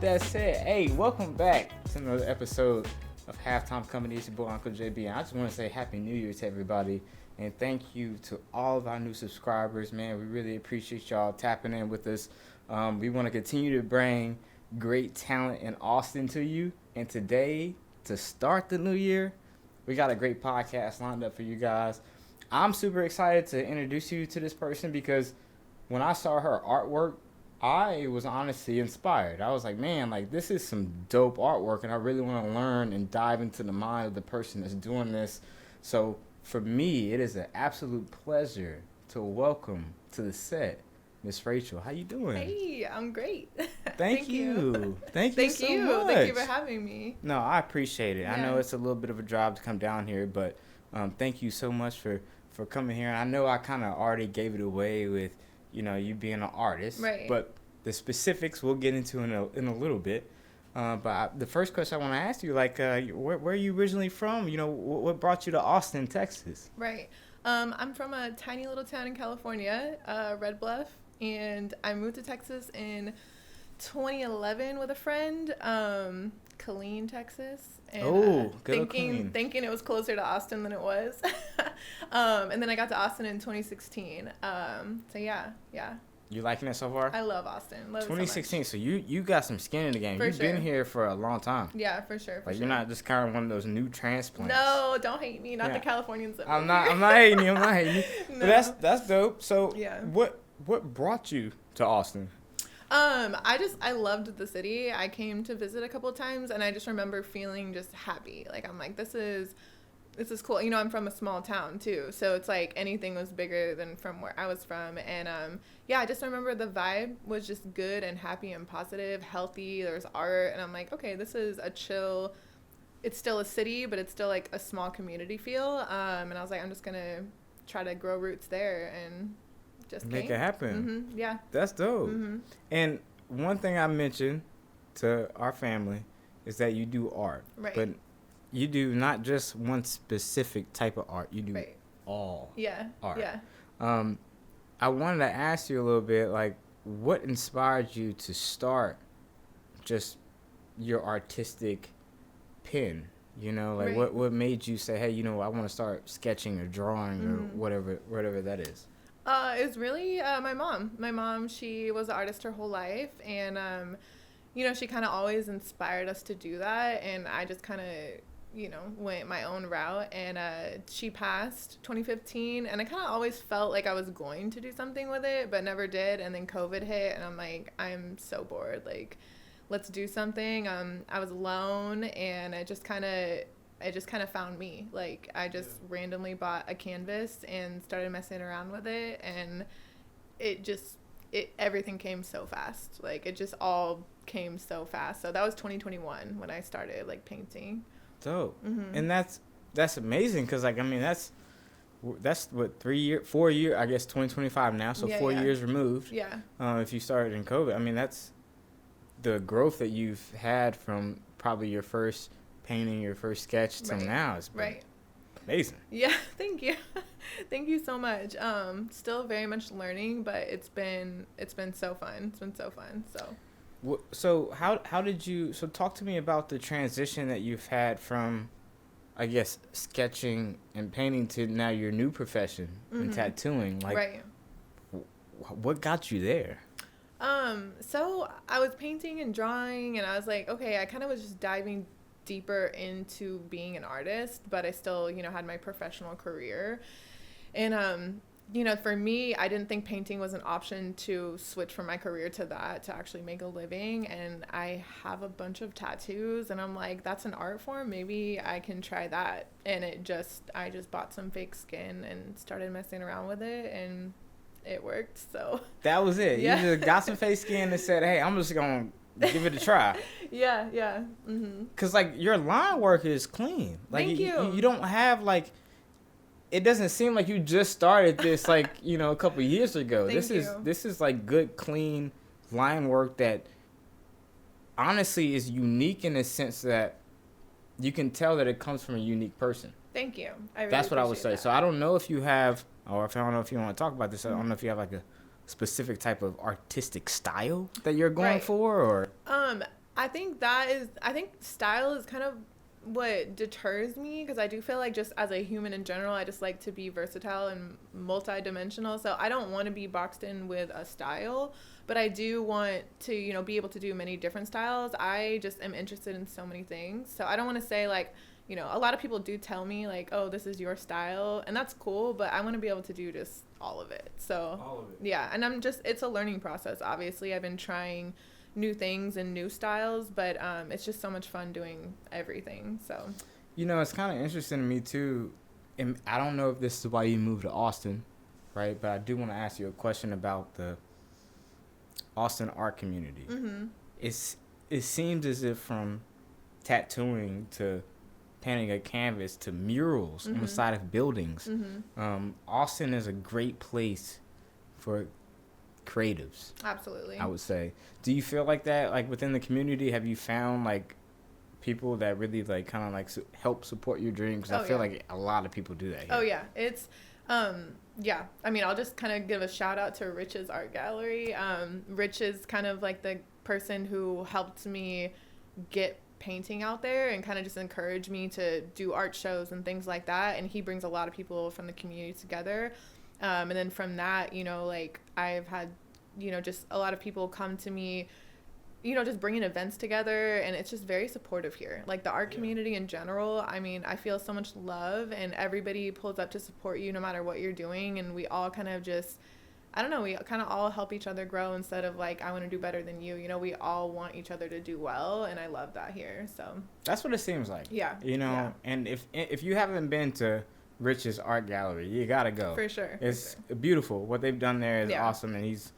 that said, hey, welcome back to another episode of Halftime Company. It's your boy Uncle JB. And I just want to say Happy New Year to everybody. And thank you to all of our new subscribers, man. We really appreciate y'all tapping in with us. We want to continue to bring great talent in Austin to you. And today, to start the new year, we got a great podcast lined up for you guys. I'm super excited to introduce you to this person because when I saw her artwork, I was honestly inspired. I was like, man, like this is some dope artwork, and I really want to learn and dive into the mind of the person that's doing this. So for me, it is an absolute pleasure to welcome to the set Miss Rachel. How you doing? Hey, I'm great. Thank you. Thank you so much. Thank you for having me. No, I appreciate it. Yeah. I know it's a little bit of a drive to come down here, but thank you so much for coming here. And I know I kind of already gave it away with, you know, you being an artist. Right. But the specifics we'll get into in a little bit. The first question I want to ask you, like, where are you originally from? You know, what brought you to Austin, Texas? Right. I'm from a tiny little town in California, Red Bluff, and I moved to Texas in 2011 with a friend, Killeen, Texas. And, thinking it was closer to Austin than it was. And then I got to Austin in 2016. So yeah. You liking it so far? I love Austin. Love 2016. It so So you got some skin in the game. You've been here for a long time. Yeah, for sure. You're not just kind of one of those new transplants. No, don't hate me. Not the Californians. I'm not hating you. No. But that's dope. So yeah. What brought you to Austin? I loved the city. I came to visit a couple of times, and I just remember feeling just happy. Like, I'm like, this is cool. You know, I'm from a small town too, so it's like anything was bigger than from where I was from. And I just remember the vibe was just good and happy and positive, healthy. There's art, and I'm like, okay, this is a chill. It's still a city, but it's still like a small community feel. And I was like, I'm just gonna try to grow roots there and just make it happen. Mm-hmm. Yeah, that's dope. Mm-hmm. And one thing I mentioned to our family is that you do art, right? But you do not just one specific type of art. You do right. all art. Yeah. I wanted to ask you a little bit, like, what inspired you to start just your artistic pen? You know, like right. what made you say, hey, you know, I want to start sketching or drawing or whatever that is? It's really my mom. My mom, she was an artist her whole life, and you know, she kind of always inspired us to do that, and I just kind of, you know, went my own route. And she passed 2015, and I kind of always felt like I was going to do something with it, but never did. And then COVID hit, and I'm like, I'm so bored. Like, let's do something. I was alone, and it just kind of found me. Like, I just randomly bought a canvas and started messing around with it, and everything came so fast. Like, it just all came so fast. So that was 2021 when I started, like, painting. Dope. Mm-hmm. And that's amazing, because, like, I mean, that's what, 4 years, I guess 2025 now, so 4 years removed. Yeah. If you started in COVID, I mean, that's the growth that you've had from probably your first painting, your first sketch till now. It's been amazing. Yeah, thank you. Thank you so much. Still very much learning, but it's been so fun. It's been so fun. So how did you, so talk to me about the transition that you've had from, I guess, sketching and painting to now your new profession in tattooing. Like, what got you there? So I was painting and drawing, and I was like, okay, I kind of was just diving deeper into being an artist, but I still, you know, had my professional career. And, you know, for me, I didn't think painting was an option to switch from my career to that, to actually make a living. And I have a bunch of tattoos, and I'm like, that's an art form. Maybe I can try that. And I just bought some fake skin and started messing around with it, and it worked. So that was it. Yeah. You just got some fake skin and said, hey, I'm just going to give it a try. Yeah. Mm-hmm. Because, like, your line work is clean. Like, Thank you. You don't have, like, it doesn't seem like you just started this, like, you know, a couple of years ago. This is like good, clean line work that honestly is unique in the sense that you can tell that it comes from a unique person. Thank you. That's what I would say. So I don't know if you have, or if I don't know if you want to talk about this, I don't know if you have like a specific type of artistic style that you're going for, or I think style is kind of what deters me, because I do feel like just as a human in general, I just like to be versatile and multidimensional. So I don't want to be boxed in with a style, but I do want to, be able to do many different styles. I just am interested in so many things. So I don't want to say like, a lot of people do tell me like, oh, this is your style, and that's cool, but I want to be able to do just all of it. So All of it. yeah, and it's a learning process. Obviously, I've been trying new things and new styles, but it's just so much fun doing everything. So It's kind of interesting to me too, and I don't know if this is why you moved to Austin, right? But I do want to ask you a question about the Austin art community. mm-hmm. It seems as if from tattooing to painting a canvas to murals on the side of buildings, Austin is a great place for creatives. Absolutely. I would say. Do you feel like that? Like within the community, have you found like people that really like kind of like help support your dreams? I feel like a lot of people do that here. Oh yeah, it's yeah. I mean, I'll just kind of give a shout out to Rich's art gallery. Rich is kind of like the person who helped me get painting out there and kind of just encouraged me to do art shows and things like that. And he brings a lot of people from the community together. And then from that, like I've had, just a lot of people come to me, just bringing events together, and it's just very supportive here. Like the art community in general, I mean, I feel so much love, and everybody pulls up to support you no matter what you're doing. And we all kind of just, I don't know, we kind of all help each other grow instead of like, I want to do better than you. We all want each other to do well, and I love that here. So that's what it seems like. Yeah. And if you haven't been to Rich's art gallery, you gotta go. For sure. It's beautiful. What they've done there is awesome, and he's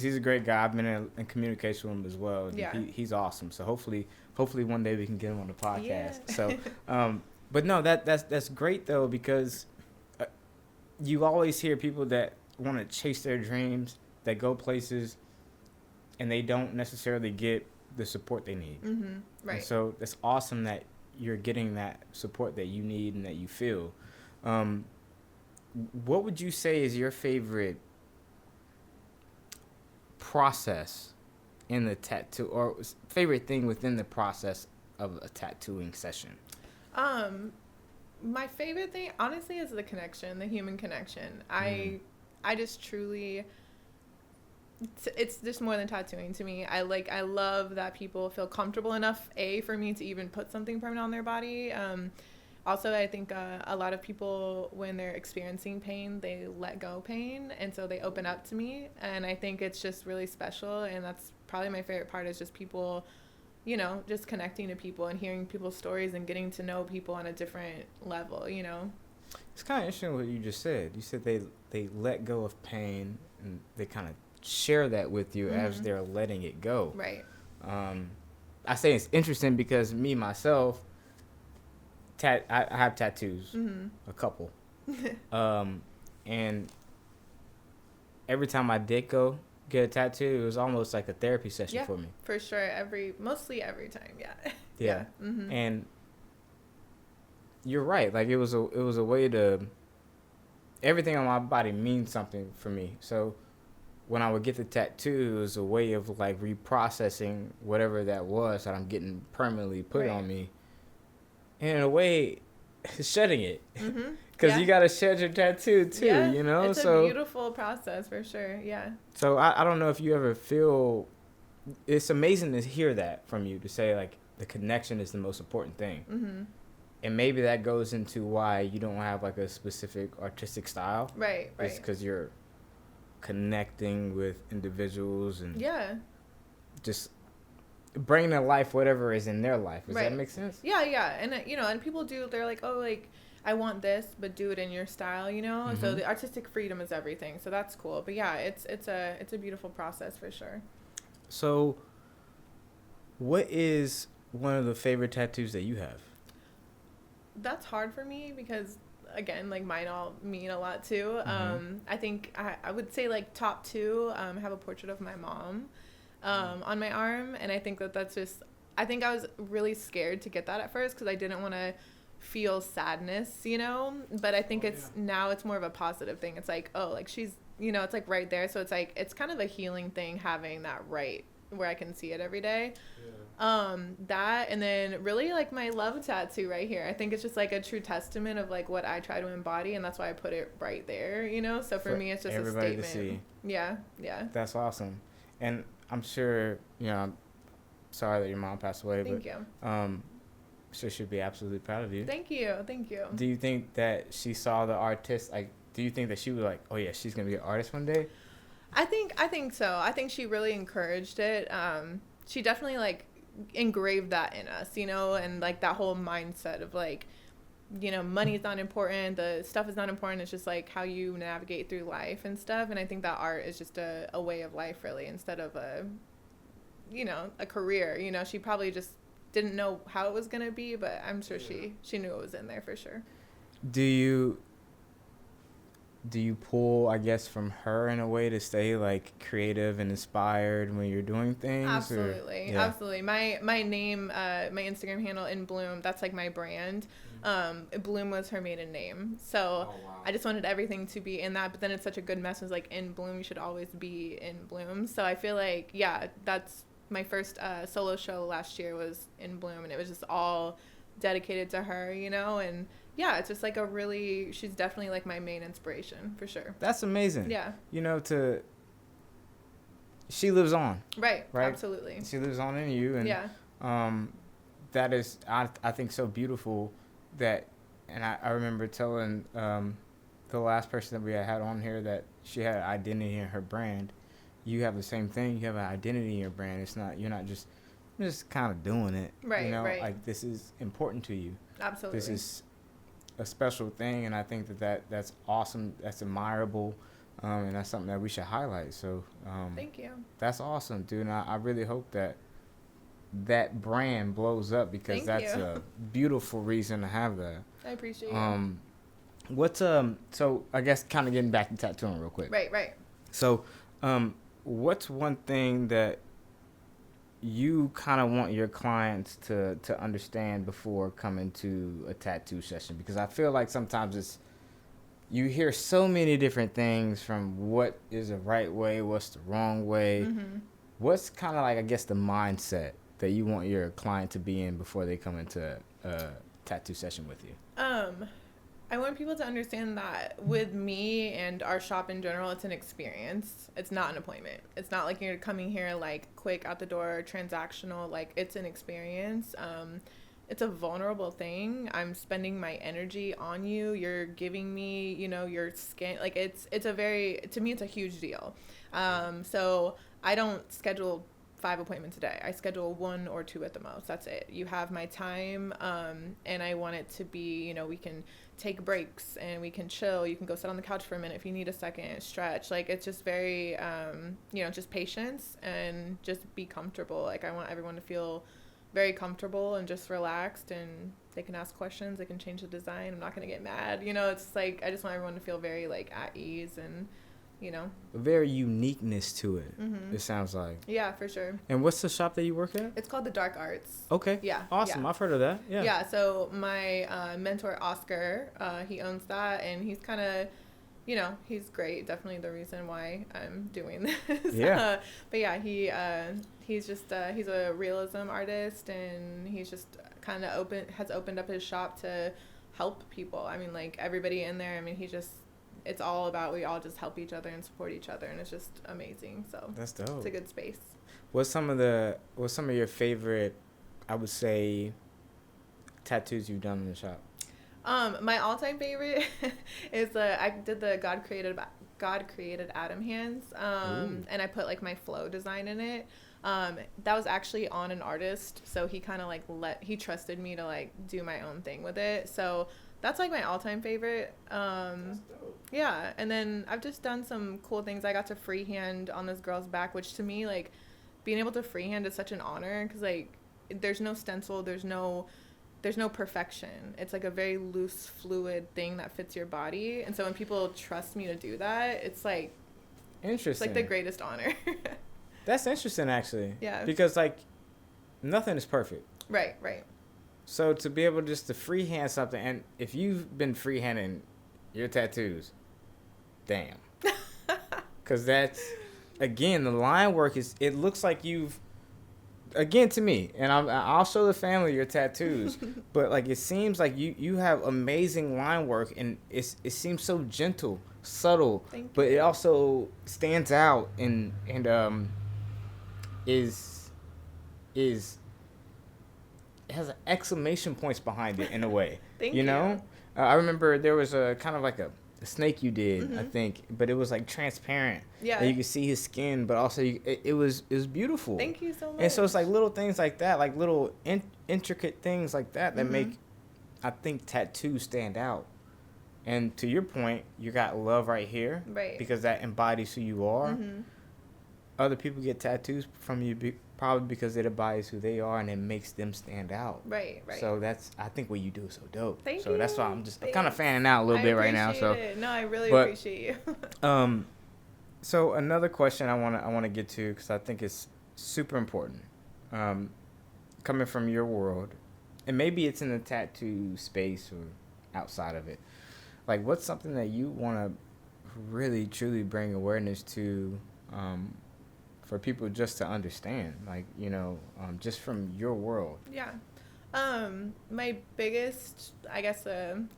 a great guy. I've been in communication with him as well. Yeah. He's awesome. So hopefully one day we can get him on the podcast. Yeah. So, but no, that's great though, because you always hear people that want to chase their dreams, that go places, and they don't necessarily get the support they need. Mm-hmm. Right. And so it's awesome that you're getting that support that you need and that you feel. What would you say is your favorite process in the tattoo, or favorite thing within the process of a tattooing session? My favorite thing, honestly, is the connection, the human connection. I just truly, it's just more than tattooing to me. I love that people feel comfortable enough, for me to even put something permanent on their body. Also, I think a lot of people, when they're experiencing pain, they let go pain, and so they open up to me, and I think it's just really special, and that's probably my favorite part, is just people, just connecting to people and hearing people's stories and getting to know people on a different level, It's kind of interesting what you just said. You said they let go of pain, and they kind of share that with you as they're letting it go. Right. I say it's interesting because me, myself, I have tattoos, a couple. And every time I did go get a tattoo, it was almost like a therapy session for me. For sure. Mostly every time. Yeah. Yeah. Mm-hmm. And you're right. Like it was a way to, everything on my body means something for me. So when I would get the tattoo, it was a way of like reprocessing whatever that was that I'm getting permanently put on me. And in a way, shedding it. Because you got to shed your tattoo too, It's a beautiful process for sure, yeah. So I don't know if you ever feel, it's amazing to hear that from you, to say like the connection is the most important thing. And maybe that goes into why you don't have like a specific artistic style. Right. It's because you're connecting with individuals and just bringing to life whatever is in their life. Does that make sense? Yeah. And and people they're like, oh, like, I want this, but do it in your style, So the artistic freedom is everything. So that's cool. But yeah, it's a beautiful process for sure. So what is one of the favorite tattoos that you have? That's hard for me because, again, like, mine all mean a lot too. I think I would say like top two, have a portrait of my mom on my arm, and I think that's just, I think I was really scared to get that at first because I didn't want to feel sadness, but I think now it's more of a positive thing. It's like, oh, like she's, it's like right there, so it's like it's kind of a healing thing having that right where I can see it every day. Yeah. That, and then really like my love tattoo right here. I think it's just like a true testament of like what I try to embody, and that's why I put it right there, you know? So for me, it's just a statement. To see. Yeah, yeah. That's awesome. And I'm sure, you know, I'm sorry that your mom passed away, Thank but you. she should be absolutely proud of you. Thank you. Thank you. Do you think that she saw the artist, like, do you think that she was like, oh yeah, she's going to be an artist one day? I think so. I think she really encouraged it. She definitely like engraved that in us, you know, and like that whole mindset of like, you know, money's not important, the stuff is not important, it's just like how you navigate through life and stuff. And I think that art is just a way of life, really, instead of a, you know, a career. You know, she probably just didn't know how it was gonna be, but I'm sure she knew it was in there for sure. Do you pull, I guess, from her in a way to stay like creative and inspired when you're doing things? Absolutely. Yeah. Absolutely. My name, my Instagram handle, In Bloom, that's like my brand. Bloom was her maiden name. So wow. I just wanted everything to be in that, but then it's such a good message, like in bloom, you should always be in bloom. So I feel like, yeah, that's my first solo show last year was In Bloom, and it was just all dedicated to her, you know, and yeah, it's just like she's definitely like my main inspiration for sure. That's amazing. Yeah. You know, she lives on. Right. Absolutely. She lives on in you. And yeah. That is, I think, so beautiful that, and I remember telling the last person that we had on here that she had an identity in her brand. You have the same thing. You have an identity in your brand. It's not, you're not just kind of doing it. Right. You know, right. like this is important to you. Absolutely. This is a special thing, and I think that's awesome. That's admirable, and that's something that we should highlight. So thank you. That's awesome, dude. And I really hope that brand blows up, because that's a beautiful reason to have that. I appreciate it. What's so I guess kind of getting back to tattooing real quick. Right. So what's one thing that you kind of want your clients to understand before coming to a tattoo session? Because I feel like sometimes you hear so many different things from what is the right way, what's the wrong way. Mm-hmm. What's kind of like, I guess, the mindset that you want your client to be in before they come into a tattoo session with you? I want people to understand that with me and our shop in general, it's an experience. It's not an appointment. It's not like you're coming here like quick out the door, transactional. Like, it's an experience. It's a vulnerable thing. I'm spending my energy on you. You're giving me, you know, your skin. Like, it's a very, to me, it's a huge deal. So I don't schedule 5 appointments a day. I schedule 1 or 2 at the most. That's it. You have my time, and I want it to be, you know, we can take breaks and we can chill. You can go sit on the couch for a minute if you need a second, stretch. Like, it's just very, you know, just patience and just be comfortable. Like, I want everyone to feel very comfortable and just relaxed, and they can ask questions. They can change the design. I'm not going to get mad. You know, it's like, I just want everyone to feel very, like, at ease and, you know. A very uniqueness to it, mm-hmm. It sounds like. Yeah, for sure. And what's the shop that you work at? It's called The Dark Arts. Okay. Yeah. Awesome. Yeah. I've heard of that. Yeah. Yeah, so my mentor, Oscar, he owns that, and he's kind of, you know, he's great. Definitely the reason why I'm doing this. Yeah. But yeah, he's just, he's a realism artist, and he's just kind of has opened up his shop to help people. I mean, like, everybody in there, I mean, it's all about, we all just help each other and support each other, and it's just amazing. So that's dope. It's a good space. What's some of your favorite, I would say, tattoos you've done in the shop? My all-time favorite is I did the God created Adam hands, and I put like my flow design in it. That was actually on an artist, so he kind of like he trusted me to like do my own thing with it. So that's like my all-time favorite. That's dope. Yeah, and then I've just done some cool things. I got to freehand on this girl's back, which to me, like, being able to freehand is such an honor, because like there's no stencil, there's no perfection. It's like a very loose, fluid thing that fits your body, and so when people trust me to do that, it's like interesting. It's like the greatest honor. That's interesting, actually. Yeah. Because like nothing is perfect. Right. So to be able just to freehand something, and if you've been freehanding your tattoos, damn. Because again, the line work is, it looks like you've, again, to me, and I'll show the family your tattoos, but like it seems like you have amazing line work, and it seems so gentle, subtle, Thank but you. it also stands out, and is is it has exclamation points behind it in a way. Thank you know, I remember there was a kind of like a snake you did, I think, but it was like transparent. Yeah. And you could see his skin, but also it was beautiful. Thank you so much. And so it's like little things like that, like little intricate things like that make, I think, tattoos stand out. And to your point, you got love right here, Right. Because that embodies who you are. Other people get tattoos from you probably because it embodies who they are, and it makes them stand out. Right. So that's, I think, what you do is so dope. Thank so you. that's why I'm kind of fanning out a little bit right now. So it. No, I really appreciate you. So another question I want to get to, because I think it's super important, coming from your world, and maybe it's in the tattoo space or outside of it. Like, what's something that you want to really truly bring awareness to, for people just to understand, like, just from your world? Yeah. My biggest, I guess,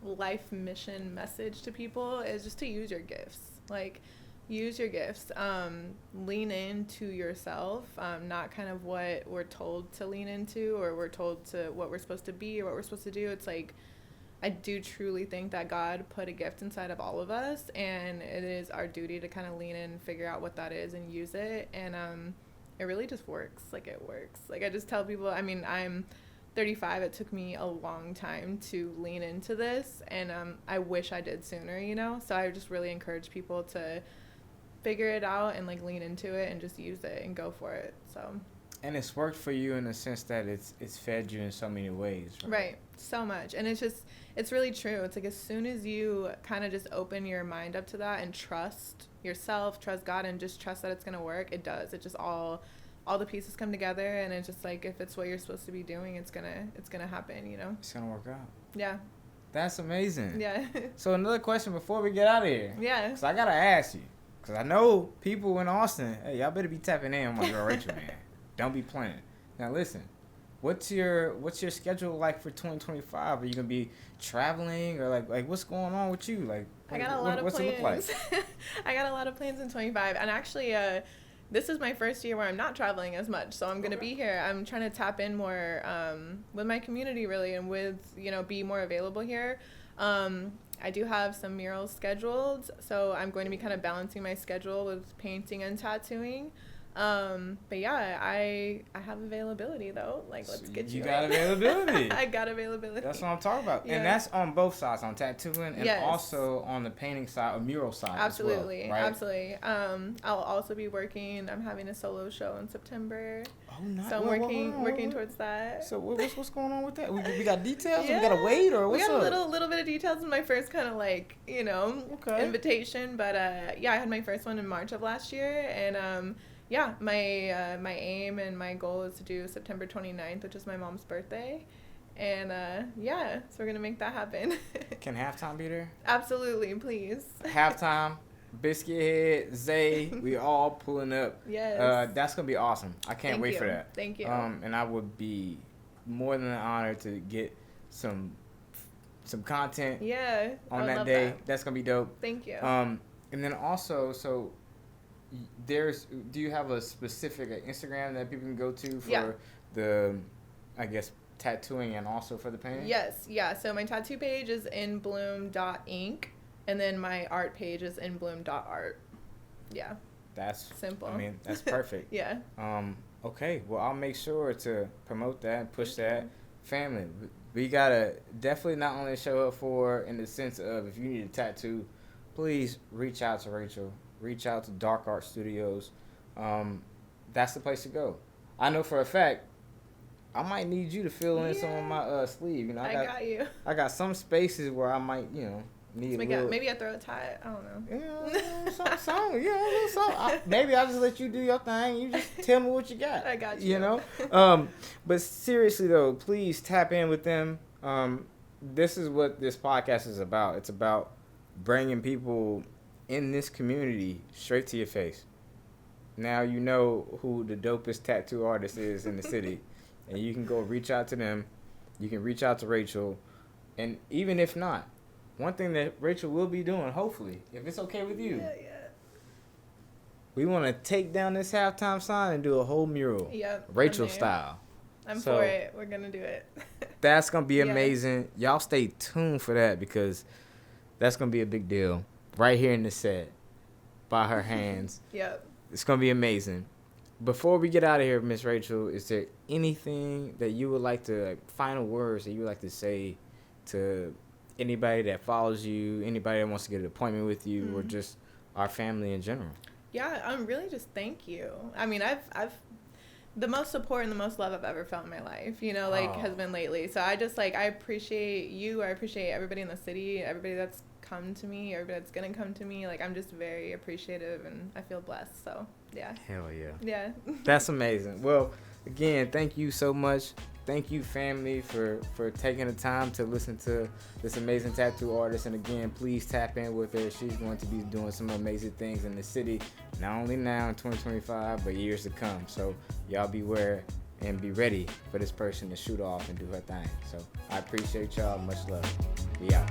life mission message to people is just to use your gifts. Like, use your gifts. Lean into yourself, not kind of what we're told to lean into, or we're told to what we're supposed to be or what we're supposed to do. It's like, I do truly think that God put a gift inside of all of us, and it is our duty to kind of lean in and figure out what that is and use it. And it really just works. Like, it works. Like, I just tell people, I mean, I'm 35. It took me a long time to lean into this, and I wish I did sooner, So I just really encourage people to figure it out and, like, lean into it and just use it and go for it. So. And it's worked for you in the sense that it's fed you in so many ways, right? Right. So much. And it's really true. It's like, as soon as you kind of just open your mind up to that and trust yourself, trust God, and just trust that it's going to work, it does. It just all the pieces come together, and it's just like, if it's what you're supposed to be doing, it's going to happen, It's going to work out. Yeah. That's amazing. Yeah. So another question before we get out of here. Yeah. Because I got to ask you, because I know people in Austin, hey, y'all better be tapping in on my girl Rachel, man. Don't be playing. Now listen, what's your schedule like for 2025? Are you gonna be traveling, or like what's going on with you? Like, I got a lot of what's plans. it look like? I got a lot of plans in 25, and actually, this is my first year where I'm not traveling as much, so I'm gonna be here. I'm trying to tap in more with my community, really, and with be more available here. I do have some murals scheduled, so I'm going to be kind of balancing my schedule with painting and tattooing. But yeah, I have availability though. Like, let's get you. You got availability. I got availability. That's what I'm talking about. Yeah. And that's on both sides, on tattooing and also on the painting side or mural side. Absolutely. As well, right? Absolutely. I'll also be working. I'm having a solo show in September. Oh, nice. So I'm working towards that. So what's going on with that? We got details? Yeah. We got to wait, or what's up? We got a little bit of details in my first kind of like, invitation. But yeah, I had my first one in March of last year, and yeah, my aim and my goal is to do September 29th, which is my mom's birthday. And yeah, so we're going to make that happen. Can Halftime be there? Absolutely, please. Halftime, Biscuit Head, Zay, we all pulling up. Yes. That's going to be awesome. I can't wait for that. Thank you. And I would be more than honored to get some content on that day. That's going to be dope. Thank you. And then also, so do you have a specific Instagram that people can go to for the, I guess, tattooing and also for the painting? Yes, yeah. So my tattoo page is inbloom.ink, and then my art page is inbloom.art. Yeah. That's simple. I mean, that's perfect. Yeah. Okay. Well, I'll make sure to promote that and push that. Family, we gotta definitely not only show up for in the sense of, if you need a tattoo, please reach out to Rachel. Reach out to Dark Art Studios. That's the place to go. I know for a fact I might need you to fill in some of my sleeve. I got you. I got some spaces where I might, need maybe a throat tie. I don't know. Something. Maybe I'll just let you do your thing. You just tell me what you got. I got you. But seriously though, please tap in with them. This is what this podcast is about. It's about bringing people in this community straight to your face. now you know who the dopest tattoo artist is in the city. And you can go reach out to them. You can reach out to Rachel. And even if not, one thing that Rachel will be doing, hopefully, if it's okay with you, we want to take down this halftime sign and do a whole mural. Yep. Rachel style. I'm for it. We're going to do it. That's going to be amazing. Y'all stay tuned for that because that's going to be a big deal right here in the set by her hands. Yep. It's going to be amazing. Before we get out of here, Miss Rachel, is there anything that you would like to, like, final words that you would like to say to anybody that follows you, anybody that wants to get an appointment with you, or just our family in general? Yeah, I'm really just thank you. I mean, I've the most support and the most love I've ever felt in my life, you know, like has been lately. So I just like, I appreciate you. I appreciate everybody in the city, everybody that's come to me, everybody that's going to come to me. Like, I'm just very appreciative and I feel blessed. So yeah. Hell yeah. Yeah. That's amazing. Well, again, thank you so much. Thank you, family, for taking the time to listen to this amazing tattoo artist. And again, please tap in with her. She's going to be doing some amazing things in the city, not only now in 2025, but years to come. So y'all beware and be ready for this person to shoot off and do her thing. So I appreciate y'all. Much love. We out.